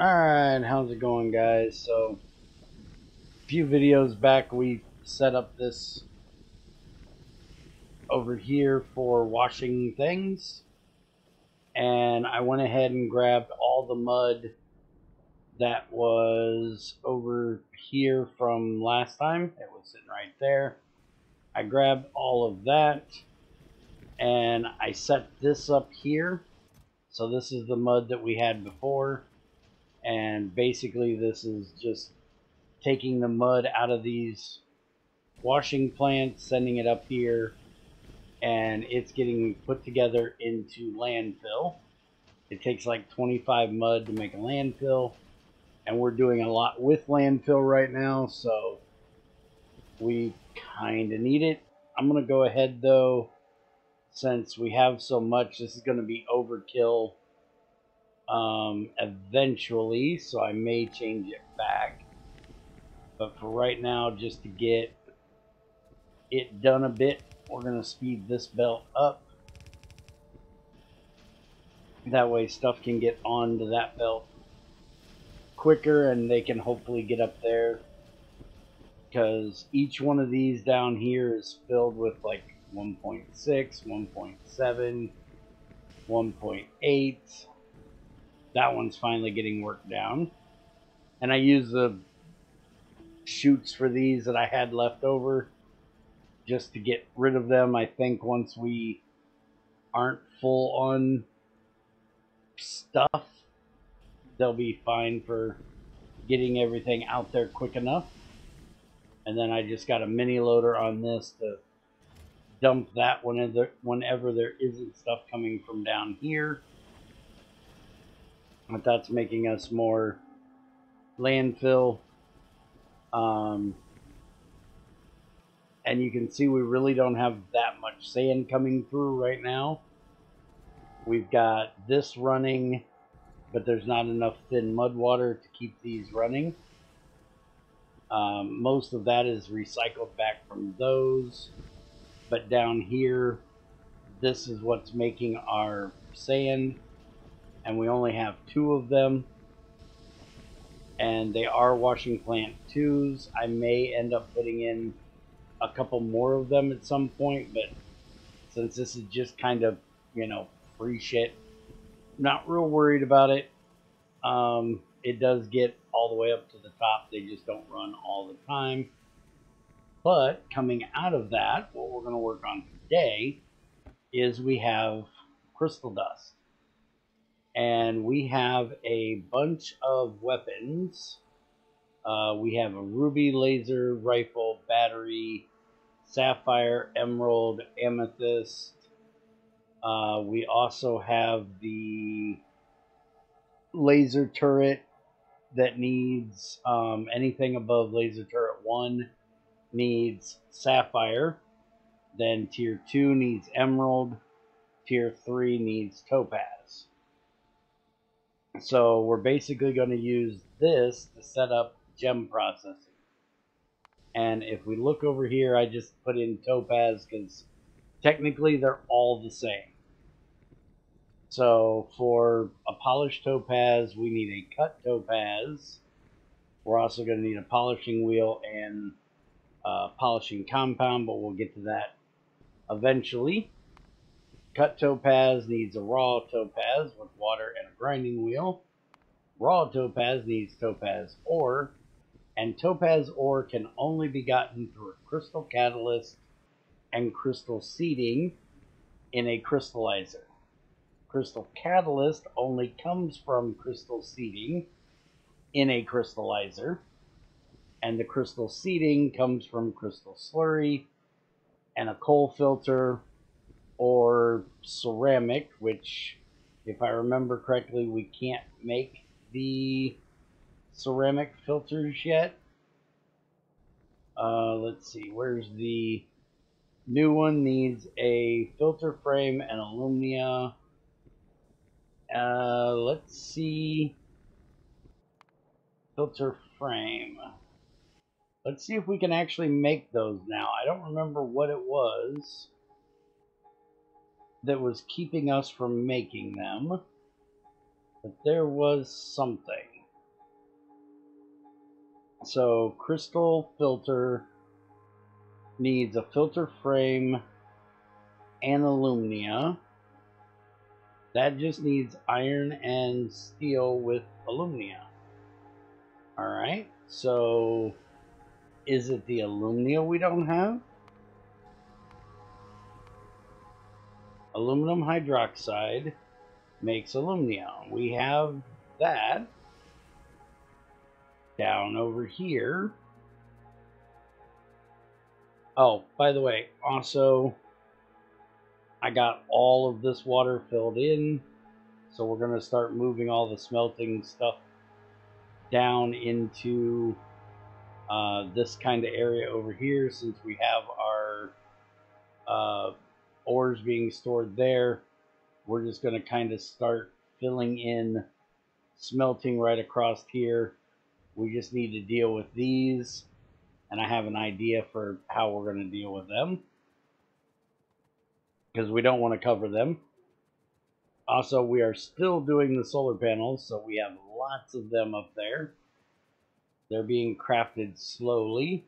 Alright, how's it going, guys? So, a few videos back we set up this over here for washing things, and I went ahead and grabbed all the mud that was over here from last time. It was sitting right there. I grabbed all of that and I set this up here. So this is the mud that we had before, and basically this is just taking the mud out of these washing plants, sending it up here, and it's getting put together into landfill. It takes like 25 mud to make a landfill, and we're doing a lot with landfill right now, so we kind of need it. I'm going to go ahead though, since we have so much, this is going to be overkill eventually, so I may change it back. But for right now, just to get it done a bit, we're going to speed this belt up. That way stuff can get onto that belt quicker and they can hopefully get up there, because each one of these down here is filled with like 1.6, 1.7, 1.8. That one's finally getting worked down, and I use the chutes for these that I had left over just to get rid of them. I think once we aren't full on stuff, they'll be fine for getting everything out there quick enough. And then I just got a mini loader on this to dump that whenever there isn't stuff coming from down here. But that's making us more landfill. And you can see we really don't have that much sand coming through right now. We've got this running, but there's not enough thin mud water to keep these running. Most of that is recycled back from those, but down here, this is what's making our sand, and we only have 2 of them, and they are washing plant 2s. I may end up putting in a couple more of them at some point, but since this is just kind of, free shit, I'm not real worried about it. It does get all the way up to the top. They just don't run all the time. But coming out of that, what we're going to work on today is we have crystal dust. And we have a bunch of weapons. We have a ruby laser rifle, battery, sapphire, emerald, amethyst. We also have the laser turret that needs anything above laser turret 1 needs sapphire. Then tier 2 needs emerald. Tier 3 needs topaz. So we're basically going to use this to set up gem processing. And if we look over here, I just put in topaz because technically they're all the same. So for a polished topaz, we need a cut topaz. We're also going to need a polishing wheel and polishing compound, but we'll get to that eventually. Cut topaz needs a raw topaz with water and a grinding wheel. Raw topaz needs topaz ore, and topaz ore can only be gotten through a crystal catalyst and crystal seeding in a crystallizer. Crystal catalyst only comes from crystal seeding in a crystallizer, and the crystal seeding comes from crystal slurry and a coal filter or ceramic, which, if I remember correctly, we can't make the ceramic filters yet. Let's see, where's the new one? Needs a filter frame and alumina. Let's see. Filter frame. Let's see if we can actually make those now. I don't remember what it was that was keeping us from making them, but there was something. So crystal filter needs a filter frame and alumina. That just needs iron and steel with alumina. Alright, so is it the alumina we don't have? Aluminum hydroxide makes alumina. We have that down over here. Oh, by the way, also, I got all of this water filled in, so we're going to start moving all the smelting stuff down into this kind of area over here, since we have our ores being stored there. We're just going to kind of start filling in smelting right across here. We just need to deal with these, and I have an idea for how we're going to deal with them, because we don't want to cover them. Also, we are still doing the solar panels, so we have lots of them up there. They're being crafted slowly.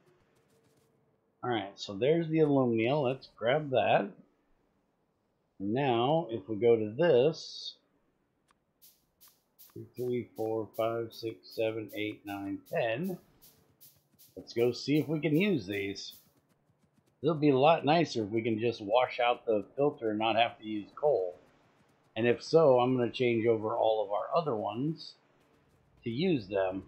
Alright, so there's the alumina. Let's grab that. Now, if we go to this, 2, 3, 4, 5, 6, 7, 8, 9, 10. Let's go see if we can use these. It'll be a lot nicer if we can just wash out the filter and not have to use coal. And if so, I'm going to change over all of our other ones to use them.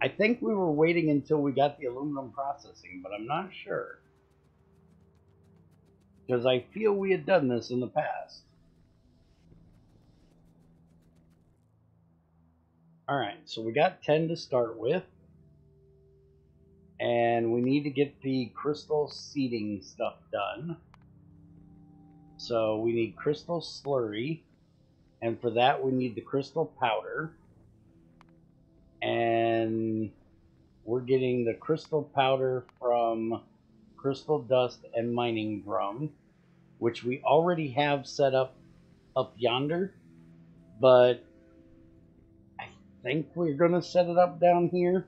I think we were waiting until we got the aluminum processing, but I'm not sure, because I feel we had done this in the past. Alright, so we got 10 to start with. And we need to get the crystal seeding stuff done. So we need crystal slurry. And for that we need the crystal powder. And we're getting the crystal powder from crystal dust and mining drum, which we already have set up yonder. But I think we're going to set it up down here.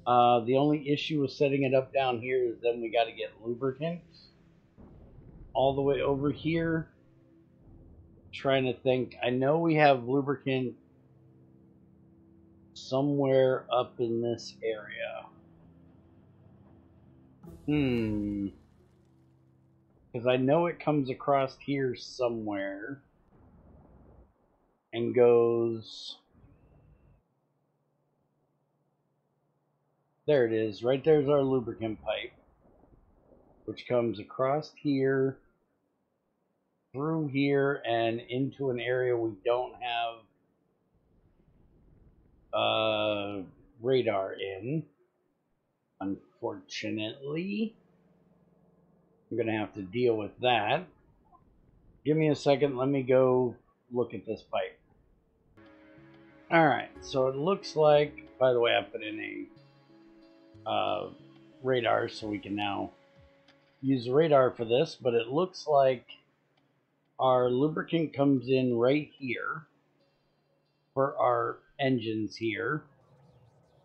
The only issue with setting it up down here is then we got to get lubricants all the way over here. Trying to think. I know we have lubricant somewhere up in this area. Because I know it comes across here somewhere and goes... There it is. Right there's our lubricant pipe, which comes across here, through here, and into an area we don't have radar in, unfortunately. I'm going to have to deal with that. Give me a second. Let me go look at this pipe. Alright, so it looks like... By the way, I put in a radar, so we can now use the radar for this. But it looks like our lubricant comes in right here for our engines here.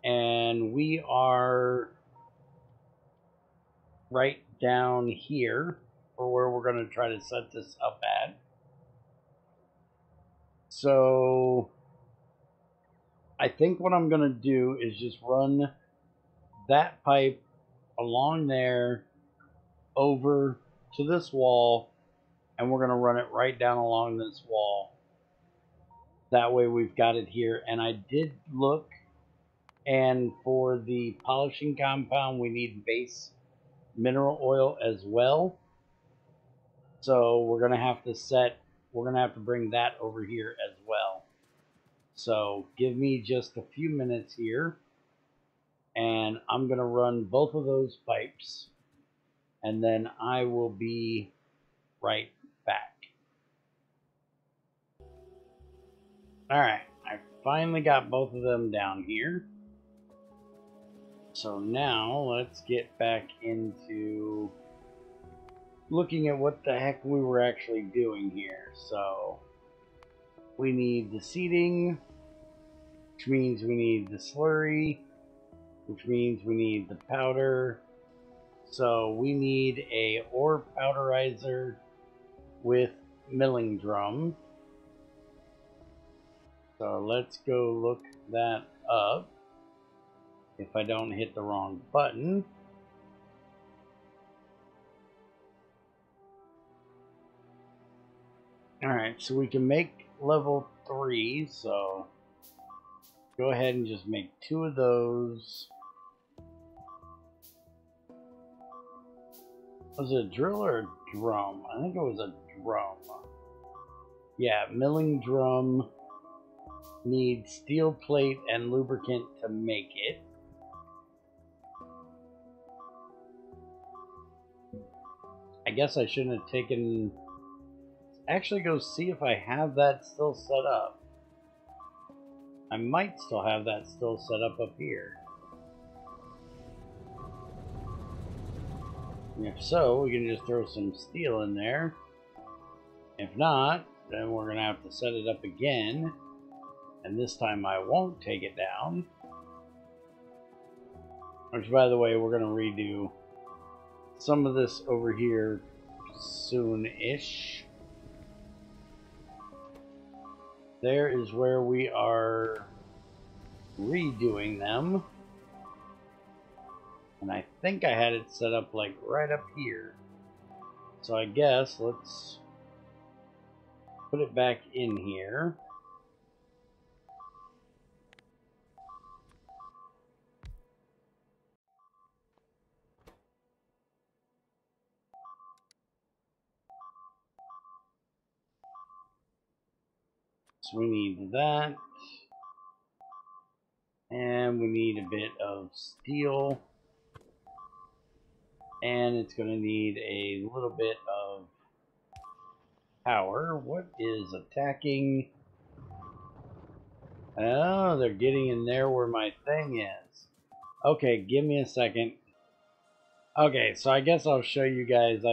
And we are right down here for where we're going to try to set this up at. So I think what I'm going to do is just run that pipe along there over to this wall, and we're going to run it right down along this wall. That way we've got it here. And I did look, and for the polishing compound we need base mineral oil as well. So we're going to have to bring that over here as well. So give me just a few minutes here, and I'm going to run both of those pipes, and then I will be right back. Alright, I finally got both of them down here. So now let's get back into looking at what the heck we were actually doing here. So we need the seeding, which means we need the slurry, which means we need the powder. So we need a ore powderizer with milling drum. So let's go look that up if I don't hit the wrong button. Alright, so we can make level 3, so go ahead and just make 2 of those. Was it a drill or a drum? I think it was a drum. Yeah, milling drum needs steel plate and lubricant to make it. I guess I shouldn't have taken... Actually go see if I have that still set up. I might still have that still set up here. If so, we can just throw some steel in there. If not, then we're going to have to set it up again. And this time I won't take it down. Which, by the way, we're going to redo some of this over here soon-ish. There is where we are redoing them. And I think I had it set up like right up here. So I guess let's put it back in here. So we need that. And we need a bit of steel. And it's going to need a little bit of power. What is attacking? Oh, they're getting in there where my thing is. Okay, give me a second. Okay, so I guess I'll show you guys.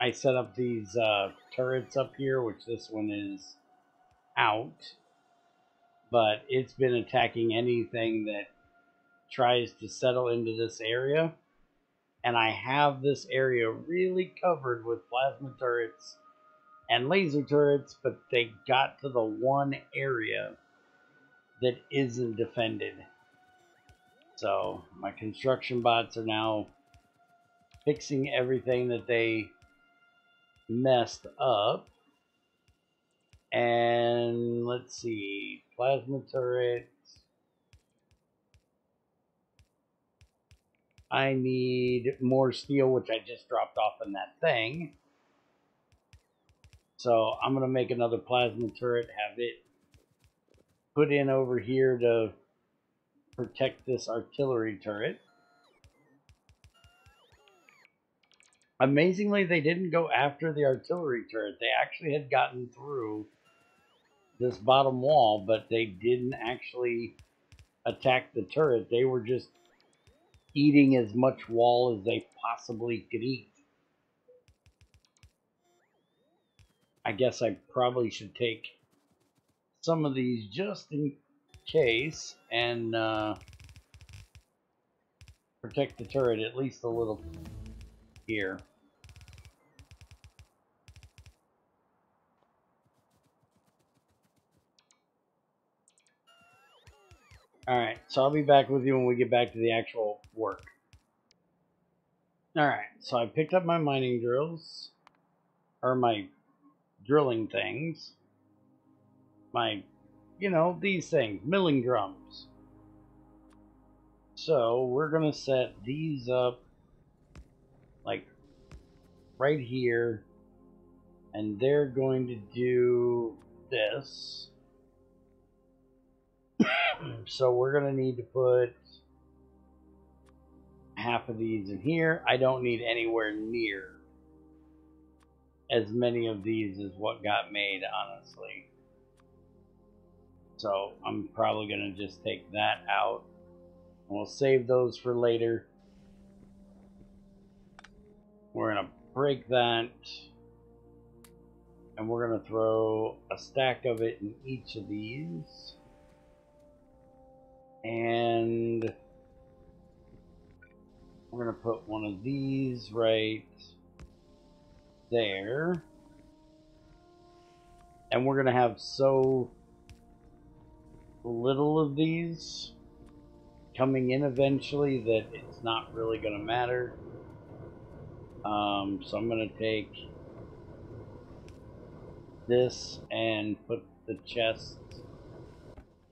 I set up these turrets up here, which this one is out. But it's been attacking anything that tries to settle into this area. And I have this area really covered with plasma turrets and laser turrets, but they got to the one area that isn't defended. So my construction bots are now fixing everything that they messed up. And let's see, plasma turret. I need more steel, which I just dropped off in that thing. So I'm going to make another plasma turret, have it put in over here to protect this artillery turret. Amazingly, they didn't go after the artillery turret. They actually had gotten through this bottom wall, but they didn't actually attack the turret. They were just eating as much wall as they possibly could eat. I guess I probably should take some of these just in case and protect the turret at least a little here. Alright, so I'll be back with you when we get back to the actual work. Alright, so I picked up my mining drills, or my drilling things. My, you know, these things, milling drums. So we're going to set these up like right here, and they're going to do this. So we're going to need to put half of these in here. I don't need anywhere near as many of these as what got made, honestly. So I'm probably going to just take that out. We'll save those for later. We're going to break that. And we're going to throw a stack of it in each of these. And we're going to put one of these right there. And we're going to have so little of these coming in eventually that it's not really going to matter. So I'm going to take this and put the chest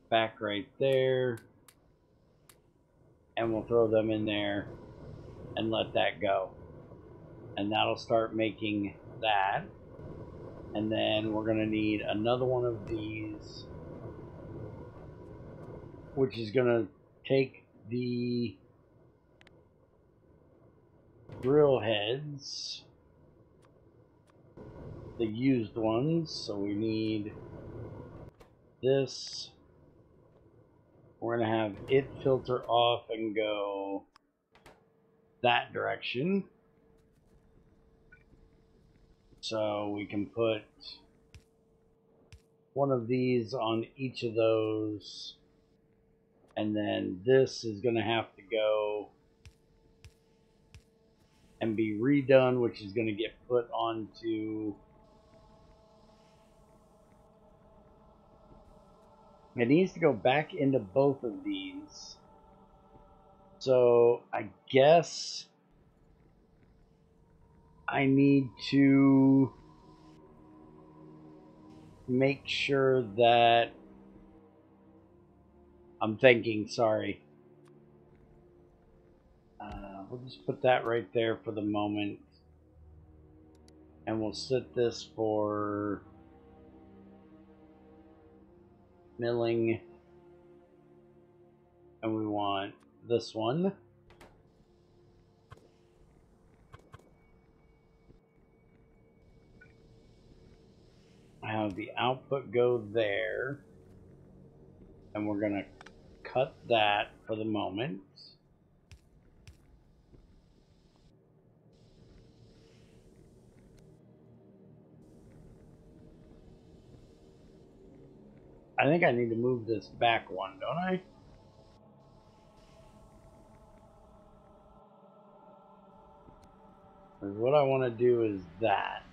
back right there. And we'll throw them in there and let that go. And that'll start making that. And then we're going to need another one of these, which is going to take the drill heads, the used ones. So we need this. We're going to have it filter off and go that direction. So we can put one of these on each of those. And then this is going to have to go and be redone, which is going to get put onto... It needs to go back into both of these. So I guess I need to make sure that I'm thinking, sorry. We'll just put that right there for the moment. And we'll set this for milling. And we want this one. I have the output go there. And we're going to cut that for the moment. I think I need to move this back one, don't I? Because what I want to do is that.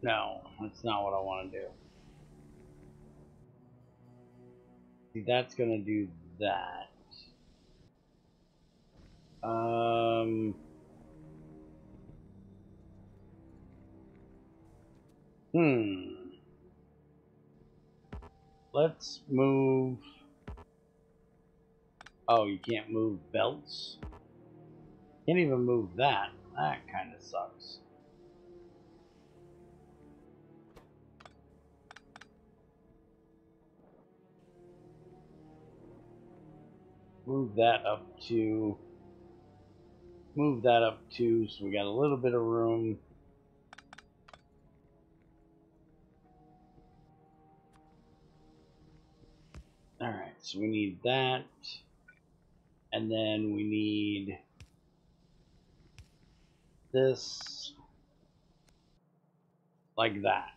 No, that's not what I want to do. See, that's going to do that. Let's move. Oh, you can't move belts? Can't even move that. That kind of sucks. Move that up to. Move that up too, so we got a little bit of room. Alright, so we need that. And then we need this like that.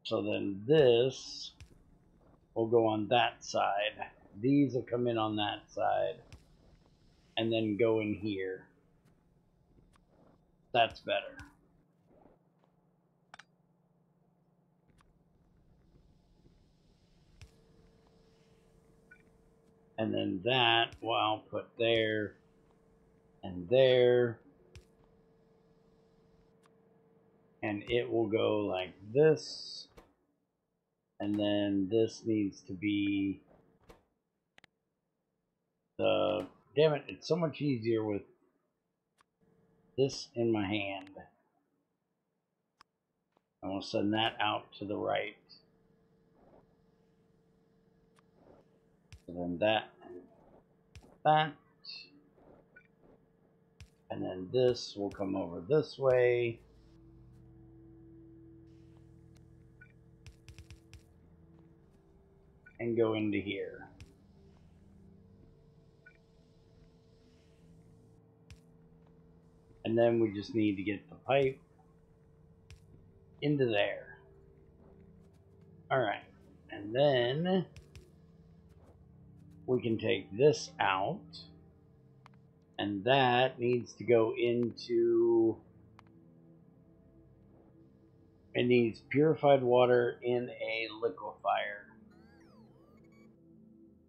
So then this will go on that side. These will come in on that side. And then go in here. That's better. And then that, well, I'll put there and there. And it will go like this. And then this needs to be the... Damn it, it's so much easier with this in my hand. And we'll send that out to the right. So then that and that. And then this will come over this way. And go into here. And then we just need to get the pipe into there. Alright, and then we can take this out, and that needs to go into, it needs purified water in a liquefier.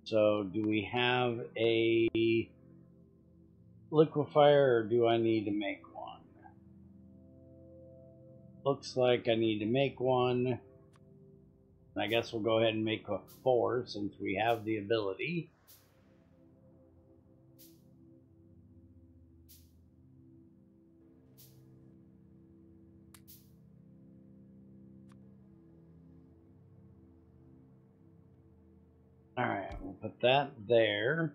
So do we have a liquefier, or do I need to make one? Looks like I need to make one. I guess we'll go ahead and make a 4 since we have the ability. Alright, we'll put that there.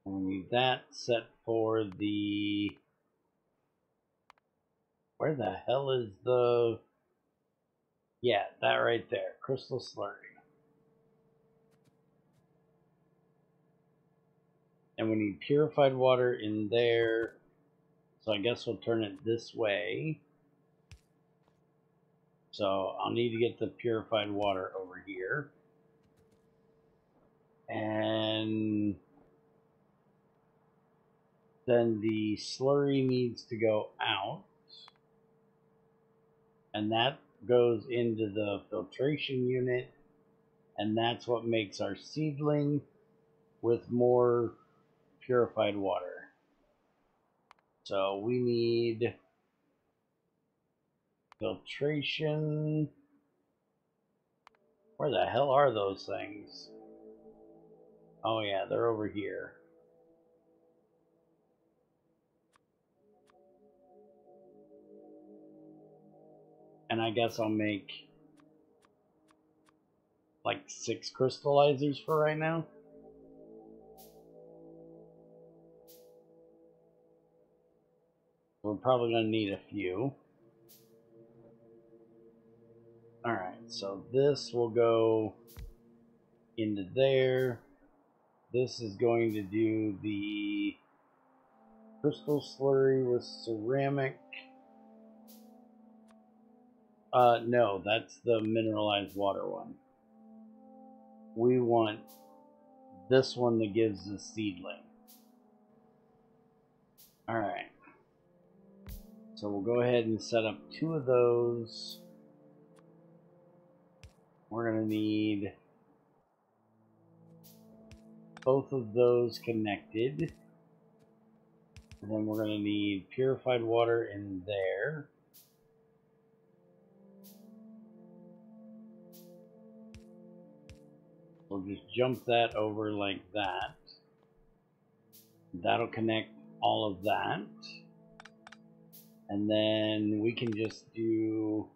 And we need that set for the... Where the hell is the... Yeah, that right there. Crystal slurry. And we need purified water in there. So I guess we'll turn it this way. So I'll need to get the purified water over here. And then the slurry needs to go out. And that goes into the filtration unit. And that's what makes our seedling with more purified water. So we need filtration. Where the hell are those things? Oh yeah, they're over here. And I guess I'll make like 6 crystallizers for right now. We're probably going to need a few. Alright, so this will go into there. This is going to do the crystal slurry with ceramic. No, that's the mineralized water one. We want this one that gives the seedling. Alright. So we'll go ahead and set up 2 of those. We're going to need both of those connected. And then we're going to need purified water in there. We'll just jump that over like that. That'll connect all of that. And then we can just do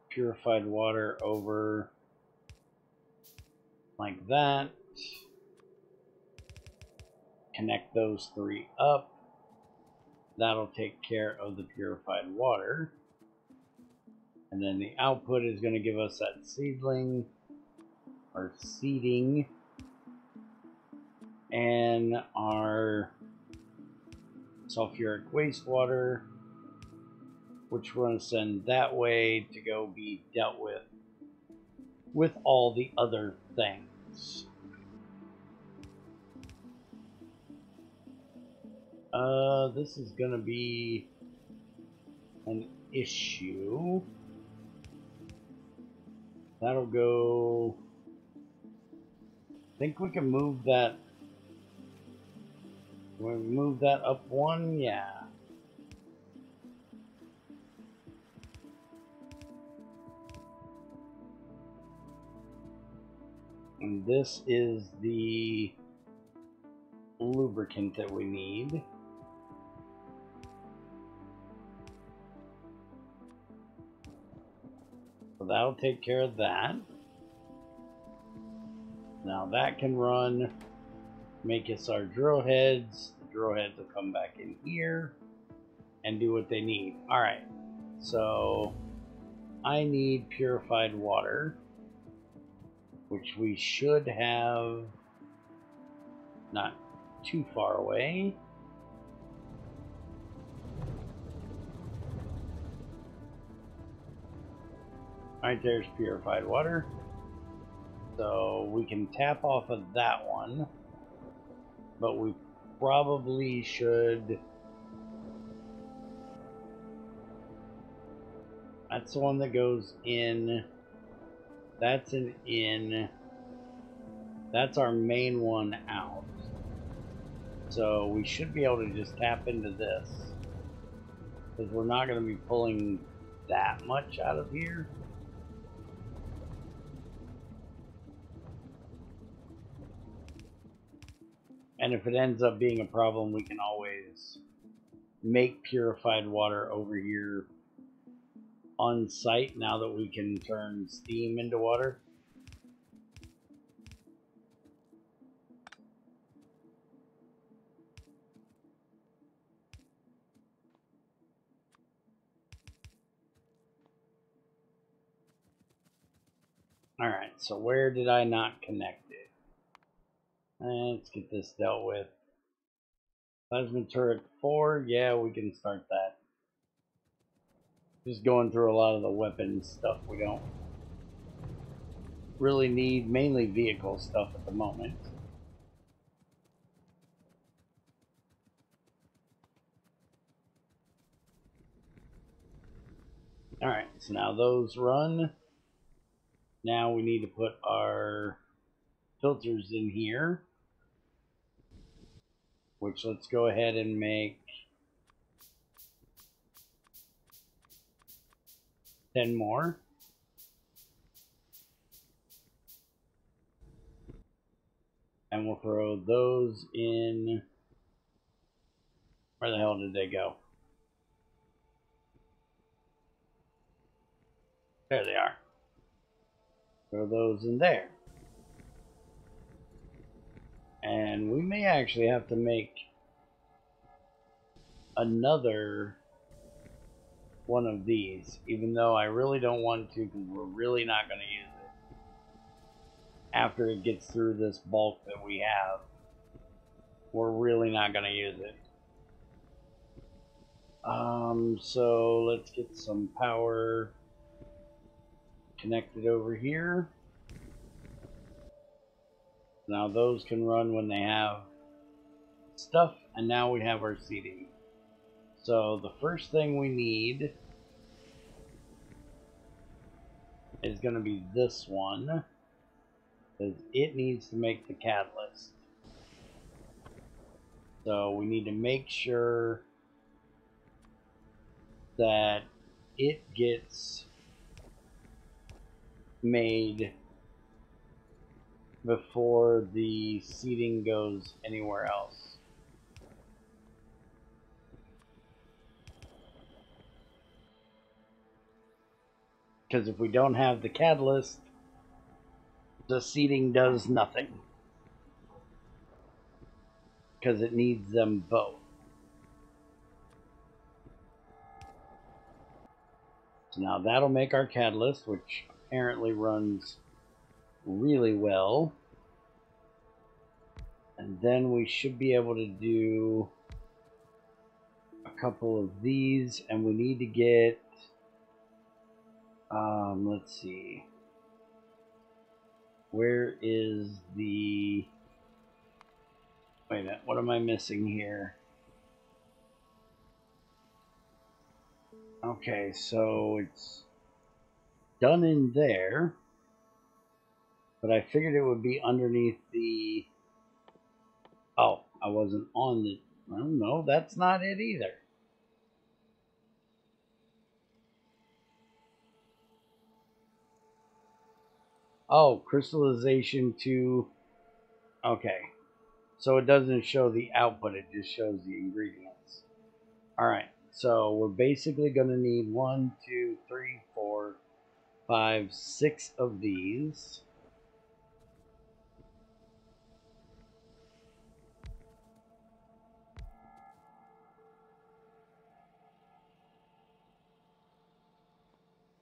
purified water over like that. Connect those 3 up. That'll take care of the purified water. And then the output is going to give us that seedling or seeding and our sulfuric wastewater, which we're going to send that way to go be dealt with all the other things. This is going to be an issue. That'll go... I think we can move that. We'll move that up 1, yeah. And this is the lubricant that we need. So that'll take care of that. Now that can run, make us our drill heads. The drill heads will come back in here and do what they need. Alright, so I need purified water, which we should have not too far away. Right there's purified water. So we can tap off of that one. But we probably should... That's the one that goes in. That's an in. That's our main one out. So we should be able to just tap into this. Because we're not going to be pulling that much out of here. And if it ends up being a problem, we can always make purified water over here on site now that we can turn steam into water. Alright, so where did I not connect it? Let's get this dealt with. Plasma turret 4, yeah, we can start that. Just going through a lot of the weapon stuff we don't really need, mainly vehicle stuff at the moment. Alright, so now those run. Now we need to put our filters in here. Which, let's go ahead and make 10 more. And we'll throw those in. Where the hell did they go? There they are. Throw those in there. And we may actually have to make another one of these, even though I really don't want to, because we're really not going to use it after it gets through this bulk that we have. We're really not going to use it. So let's get some power connected over here. Now those can run when they have stuff, and now we have our seating. So the first thing we need is going to be this one, because it needs to make the catalyst. So we need to make sure that it gets made before the seating goes anywhere else. Because if we don't have the catalyst, the seating does nothing. Because it needs them both. So now that'll make our catalyst, which apparently runs really well. And then we should be able to do a couple of these, and we need to get, let's see, where is the, wait a minute, what am I missing here? Okay, so it's done in there, but I figured it would be underneath the, oh, I wasn't on the, well, no, that's not it either. Oh, crystallization to, okay. So it doesn't show the output, it just shows the ingredients. Alright, so we're basically going to need 1, 2, 3, 4, 5, 6 of these.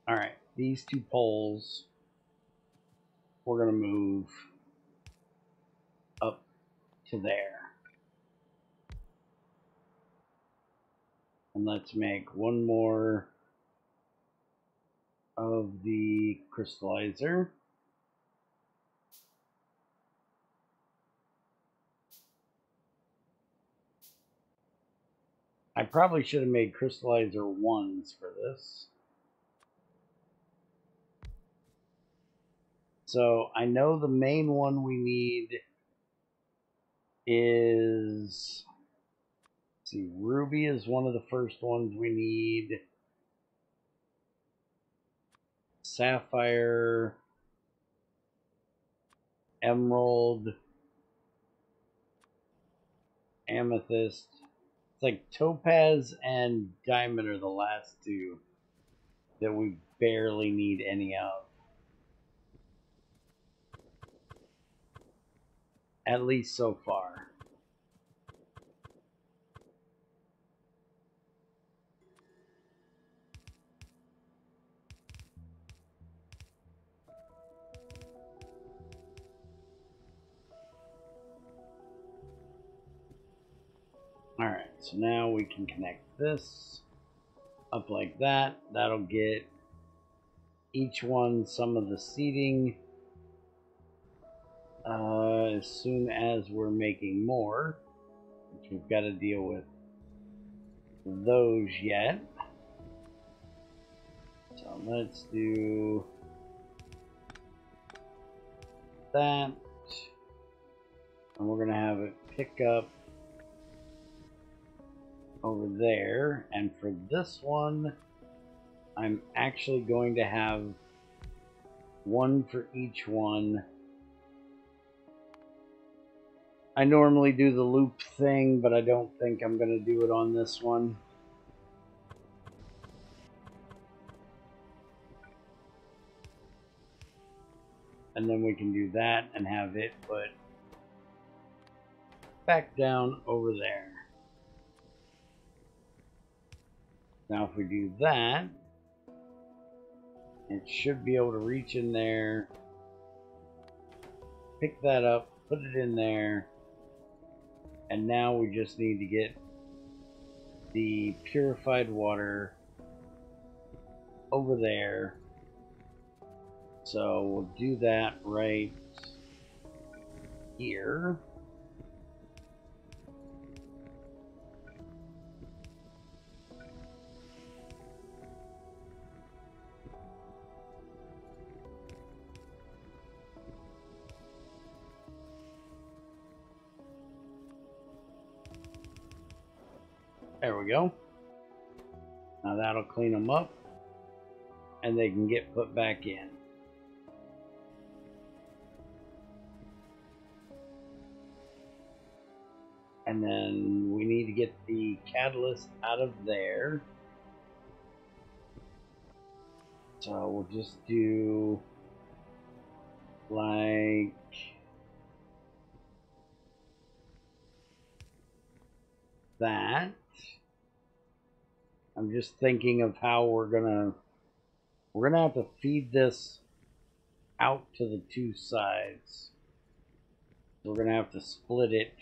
Alright, these 2 poles we're going to move up to there. And let's make one more of the crystallizer. I probably should have made crystallizer 1s for this. So I know the main one we need is, let's see, ruby is one of the first ones we need. Sapphire, emerald, amethyst. It's like topaz and diamond are the last two that we barely need any of. At least so far. Alright, so now we can connect this up like that. That'll get each one some of the seating as soon as we're making more, which we've got to deal with those yet. So let's do that, and we're gonna have it pick up over there. And for this one, I'm actually going to have one for each one. I normally do the loop thing, but I don't think I'm going to do it on this one. And then we can do that and have it put back down over there. Now if we do that, it should be able to reach in there, pick that up, put it in there, and now we just need to get the purified water over there. So we'll do that right here. There we go. Now that'll clean them up and they can get put back in. And then we need to get the catalyst out of there. So we'll just do like that. I'm just thinking of how we're gonna have to feed this out to the two sides. We're gonna have to split it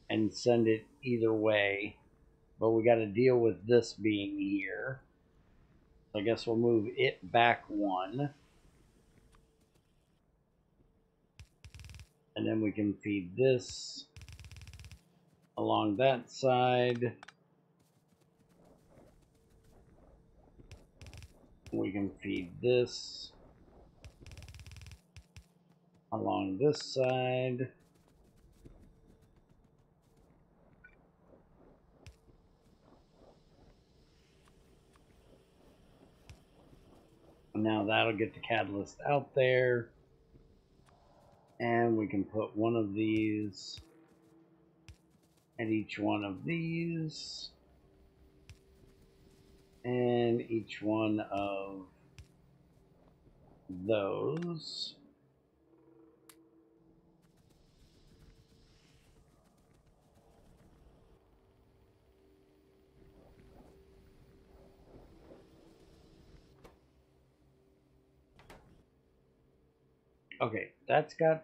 and send it either way, but we got to deal with this being here. So I guess we'll move it back one, and then we can feed this along that side. We can feed this along this side. Now that'll get the catalyst out there, and we can put one of these at each one of these, and each one of those. Okay, that's got...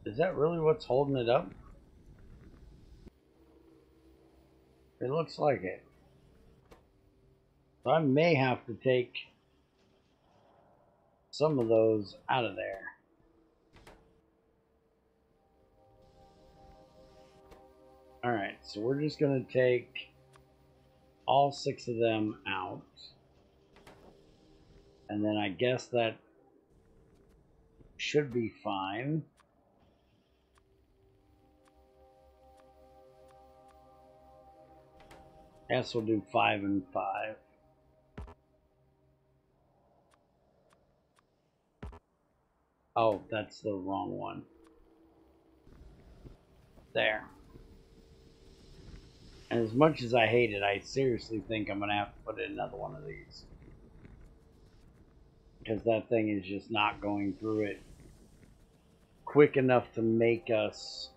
Is that really what's holding it up? It looks like it. So I may have to take some of those out of there. Alright, so we're just going to take all 6 of them out. And then I guess that should be fine. Guess we'll do 5 and 5. Oh, that's the wrong one. There. And as much as I hate it, I seriously think I'm going to have to put in another one of these. Because that thing is just not going through it quick enough to make us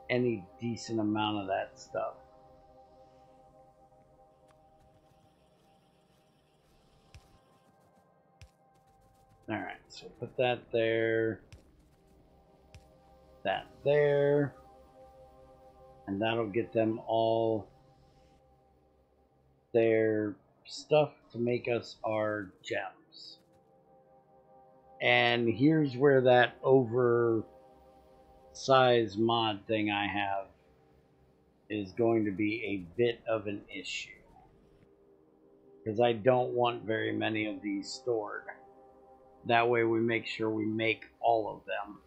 any decent amount of that stuff. Alright, so put that there. That there. And that'll get them all their stuff to make us our gems. And here's where that oversized mod thing I have is going to be a bit of an issue. Because I don't want very many of these stored. That way we make sure we make all of them.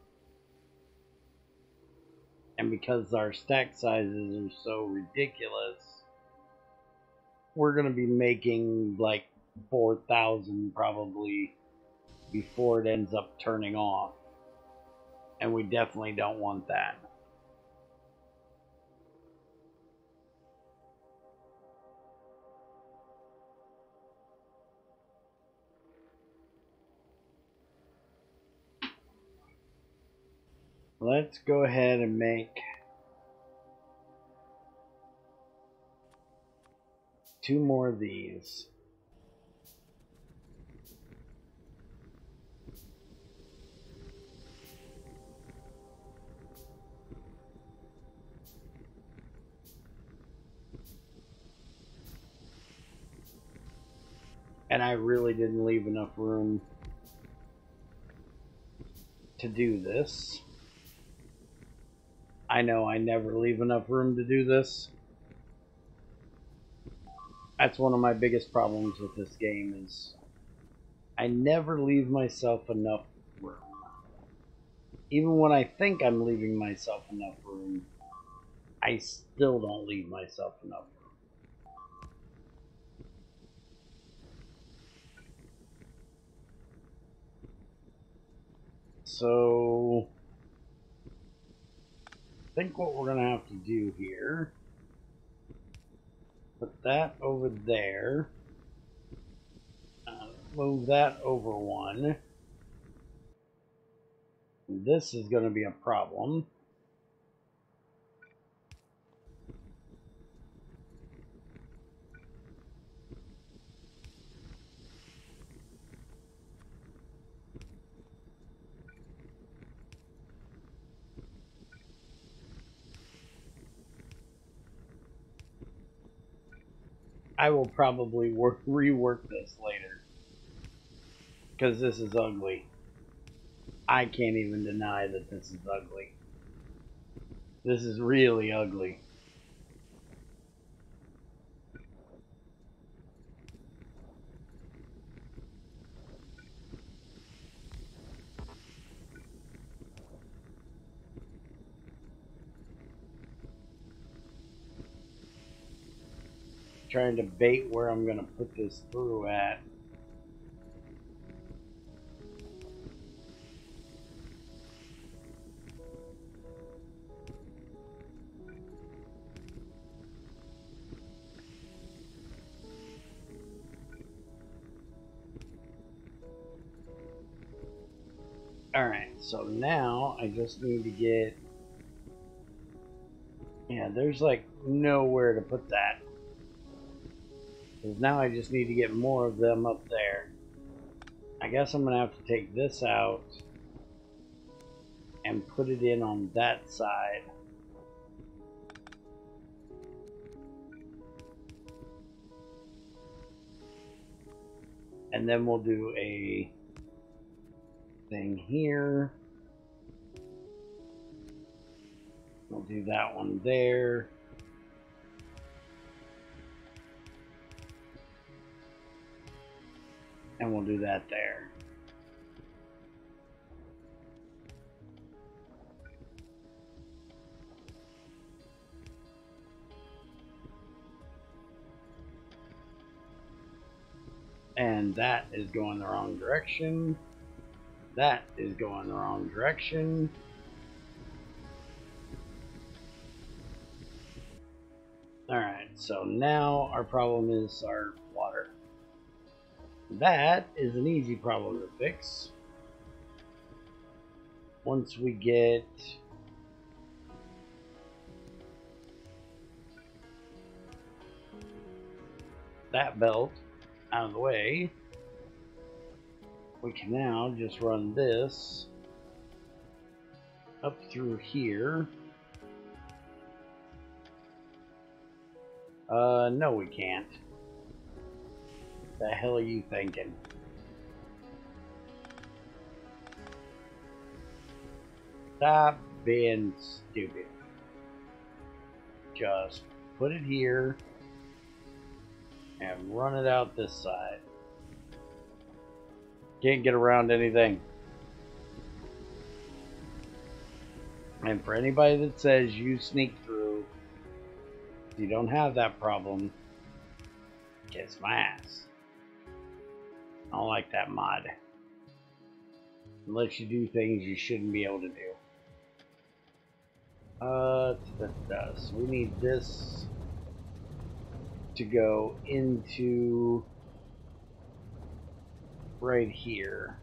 And because our stack sizes are so ridiculous, we're going to be making like 4,000 probably before it ends up turning off. And we definitely don't want that. Let's go ahead and make 2 more of these. And I really didn't leave enough room to do this. I know I never leave enough room to do this. That's one of my biggest problems with this game is I never leave myself enough room. Even when I think I'm leaving myself enough room, I still don't leave myself enough room. So I think what we're going to have to do here, put that over there, move that over one. This is going to be a problem. I will probably rework this later. Because this is ugly. I can't even deny that this is ugly. This is really ugly. Trying to bait where I'm going to put this through at. Alright, so now I just need to get... Yeah, there's like nowhere to put that. Because now I just need to get more of them up there. I guess I'm going to have to take this out and put it in on that side. And then we'll do a thing here. We'll do that one there. And we'll do that there. And that is going the wrong direction. That is going the wrong direction. Alright, so now our problem is our water. That is an easy problem to fix. Once we get that belt out of the way, we can now just run this up through here. No we can't. The hell are you thinking? Stop being stupid. Just put it here and run it out this side. Can't get around anything. And for anybody that says you sneak through, you don't have that problem, kiss my ass. I don't like that mod. It lets you do things you shouldn't be able to do. So we need this to go into right here.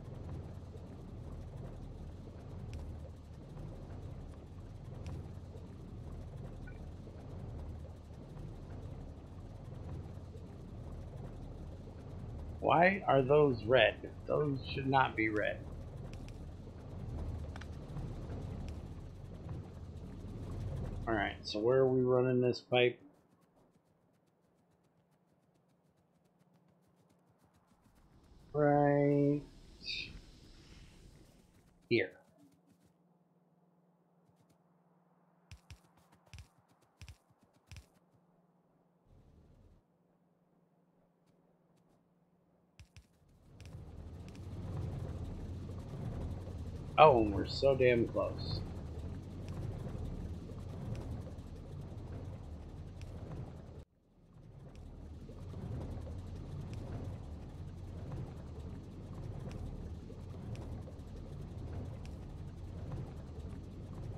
Why are those red? Those should not be red. Alright, so where are we running this pipe? Right here. Oh, and we're so damn close.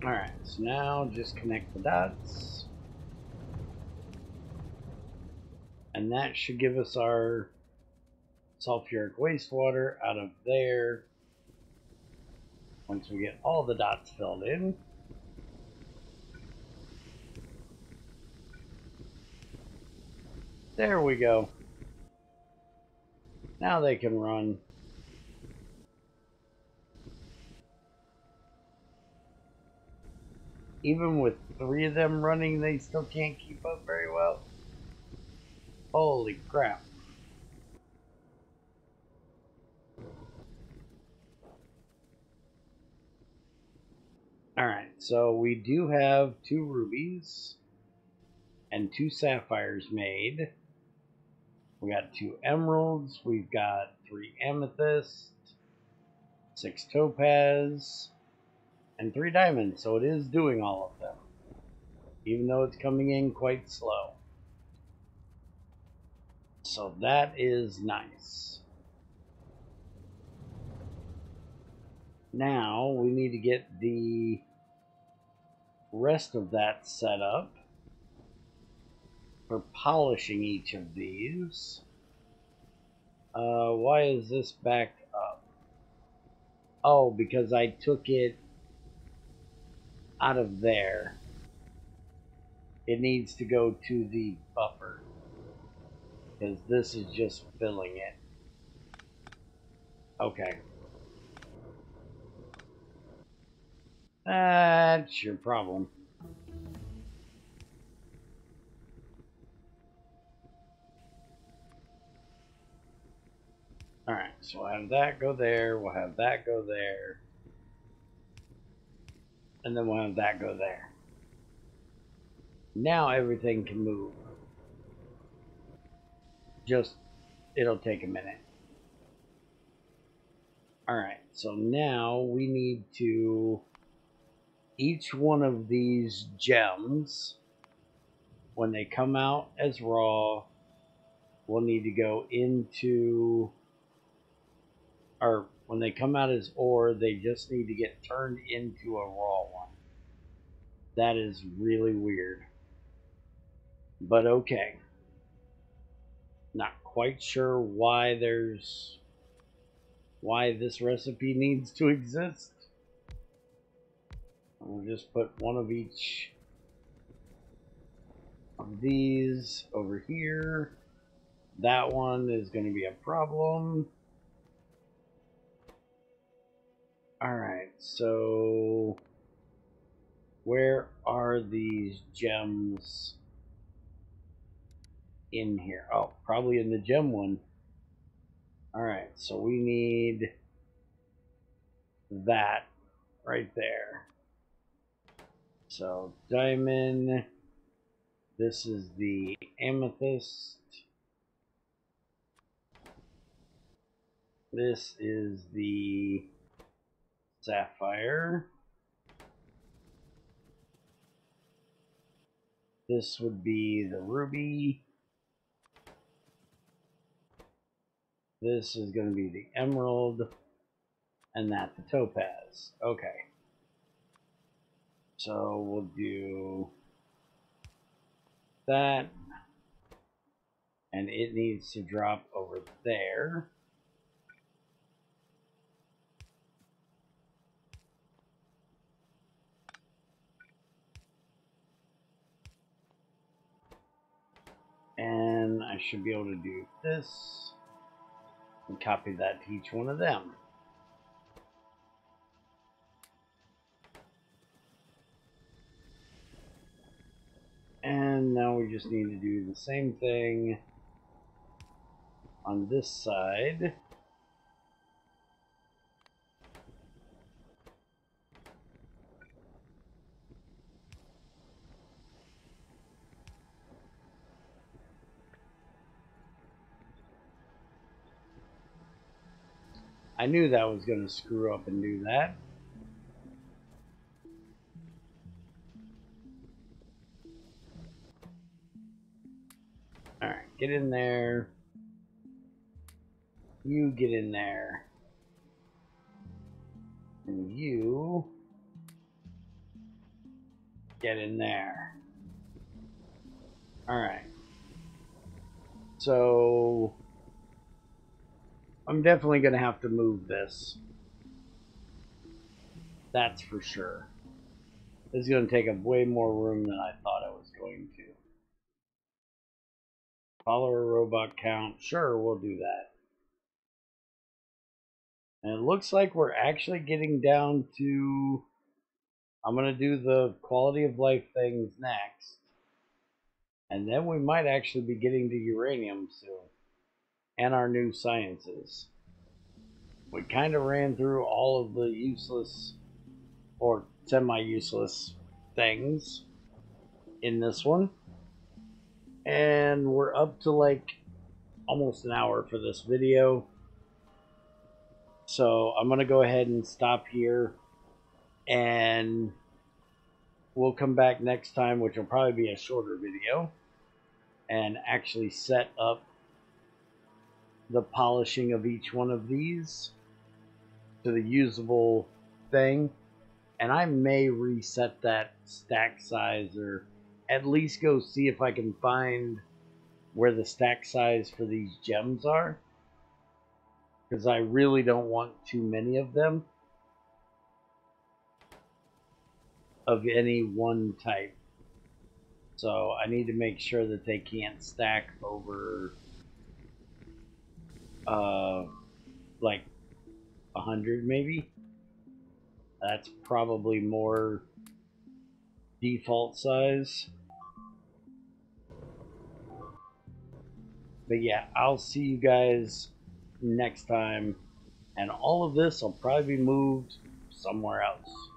Alright, so now just connect the dots. And that should give us our sulfuric wastewater out of there. Once we get all the dots filled in. There we go. Now they can run. Even with 3 of them running, they still can't keep up very well. Holy crap. Alright, so we do have 2 rubies and 2 sapphires made. We got 2 emeralds, we've got 3 amethyst, 6 topaz, and 3 diamonds, so it is doing all of them, even though it's coming in quite slow. So that is nice. Now we need to get the rest of that set up for polishing each of these. Why is this backed up? Oh, because I took it out of there. It needs to go to the buffer, because this is just filling it. Okay. That's your problem. Alright, so we'll have that go there, we'll have that go there, and then we'll have that go there. Now everything can move. Just, it'll take a minute. Alright, so now we need to, each one of these gems, when they come out as raw, will need to go into, or when they come out as ore, they just need to get turned into a raw one. That is really weird. But okay. Not quite sure why this recipe needs to exist. We'll just put one of each of these over here. That one is going to be a problem. Alright, so where are these gems in here? Oh, probably in the gem one. Alright, so we need that right there. So diamond, this is the amethyst, this is the sapphire, this would be the ruby, this is going to be the emerald, and that's the topaz. Okay. So we'll do that, and it needs to drop over there. And I should be able to do this and copy that to each one of them. And now we just need to do the same thing on this side. I knew that was going to screw up and do that. Alright, get in there. You get in there. And you get in there. Alright. So I'm definitely going to have to move this. That's for sure. This is going to take up way more room than I thought it was going to. Follower robot count. Sure, we'll do that. And it looks like we're actually getting down to... I'm going to do the quality of life things next. And then we might actually be getting to uranium soon. And our new sciences. We kind of ran through all of the useless or semi-useless things in this one. And we're up to like almost an hour for this video. So I'm going to go ahead and stop here. And we'll come back next time, which will probably be a shorter video. And actually set up the polishing of each one of these to the usable thing. And I may reset that stack size, or at least go see if I can find where the stack size for these gems are, because I really don't want too many of them of any one type. So I need to make sure that they can't stack over like 100 maybe. That's probably more default size. But yeah, I'll see you guys next time, and all of this will probably be moved somewhere else.